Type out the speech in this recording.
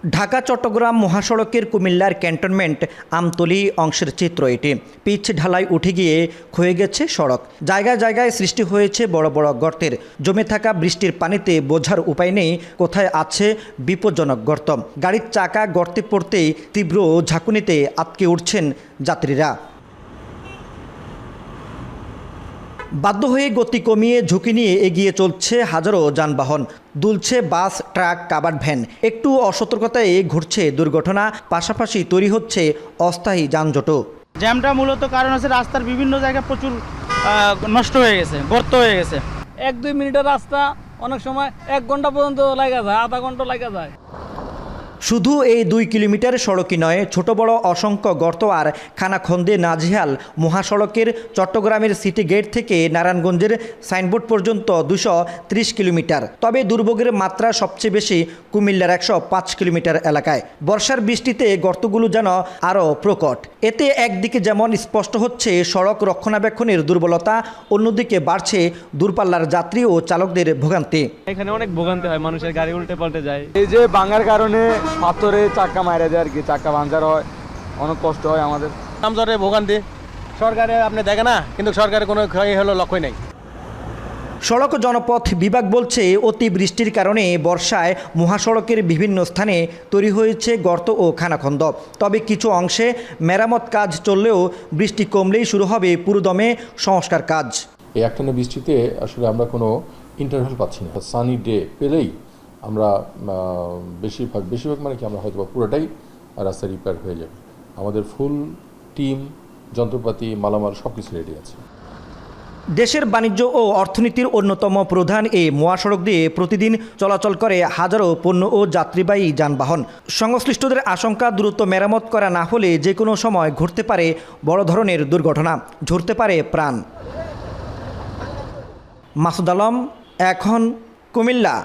ঢাকা চট্টগ্রাম মহাসড়কের কুমিল্লার ক্যান্টনমেন্ট আমতলী অংশের চিত্র এটি। পিচ ঢালাই উঠে গিয়ে ক্ষয়ে গেছে সড়ক, জায়গায় জায়গায় সৃষ্টি হয়েছে বড় বড় গর্তের। জমে থাকা বৃষ্টির পানিতে বোঝার উপায় নেই কোথায় আছে বিপজ্জনক গর্ত। গাড়ির চাকা গর্তে পড়তেই তীব্র ঝাঁকুনিতে আটকে উঠছেন যাত্রীরা। বাধ্য হয়ে গতি কমিয়ে ঝুঁকি নিয়ে এগিয়ে চলছে হাজারো যানবাহন। দুলছে বাস, ট্রাক, কাভার্ড ভ্যান। একটু অসতর্কতায় ঘটছে দুর্ঘটনা, পাশাপাশি তৈরি হচ্ছে অস্থায়ী যানজটও। জ্যামটা মূলত কারণ হচ্ছে রাস্তার বিভিন্ন জায়গায় প্রচুর নষ্ট হয়ে গেছে, গর্ত হয়ে গেছে। 1-2 মিনিটের রাস্তা অনেক সময় 1 ঘন্টা পর্যন্ত লাগা যায়, আধা ঘন্টা লাগা যায়। শুধু এই 2 কিলোমিটার সড়কই নয়, ছোট বড় অসংখ্য গর্ত আর খানাখন্দে নাজেহাল মহাসড়কের চট্টগ্রামের সিটি গেট থেকে নারায়ণগঞ্জের সাইনবোর্ড পর্যন্ত 230 কিলোমিটার। তবে দুর্ভোগের মাত্রা সবচেয়ে বেশি কুমিল্লার 105 কিলোমিটার এলাকায়। বর্ষার বৃষ্টিতে গর্তগুলো যেন আরও প্রকট। এতে একদিকে যেমন স্পষ্ট হচ্ছে সড়ক রক্ষণাবেক্ষণের দুর্বলতা, অন্যদিকে বাড়ছে দূরপাল্লার যাত্রী ও চালকদের ভোগান্তি। এখানে অনেক ভোগান্তি হয়, মানুষের গাড়ি উল্টে পাল্টে যায়। এই যে ভাঙার কারণে পাথরে চাক্কা মারা যায় আর কি, চাক্কা ভাঙার হয়, অনেক কষ্ট হয় আমাদের। আমজরে ভোগান্তি সরকারে আপনি দেখে না, কিন্তু সরকারের কোনো ক্ষয় হলো লক্ষ্যই নেই। সড়ক জনপথ বিভাগ বলছে অতি বৃষ্টির কারণে বর্ষায় মহাসড়কের বিভিন্ন স্থানে তৈরি হয়েছে গর্ত ও খানাখন্দ। তবে কিছু অংশে মেরামত কাজ চললেও বৃষ্টি কমলেই শুরু হবে পুরোদমে সংস্কার কাজ। এই একটানা বৃষ্টিতে আসলে আমরা কোনো ইন্টারভ্যাল পাচ্ছি না। সানি ডে পেলেই আমরা বেশিরভাগ মানে কি আমরা হয়তো পুরোটাই রাস্তা রিপেয়ার হয়ে যাবে। আমাদের ফুল টিম, যন্ত্রপাতি, মালামাল সব কিছু রেডি আছে। দেশের বাণিজ্য ও অর্থনীতির অন্যতম প্রধান এই মহাসড়ক দিয়ে প্রতিদিন চলাচল করে হাজারো পণ্য ও যাত্রীবাহী যানবাহন। সংশ্লিষ্টদের আশঙ্কা, দ্রুত মেরামত করা না হলে যে কোনো সময় ঘটতে পারে বড় ধরনের দুর্ঘটনা, ঝরতে পারে প্রাণ। মাসুদ আলম, এখন, কুমিল্লা।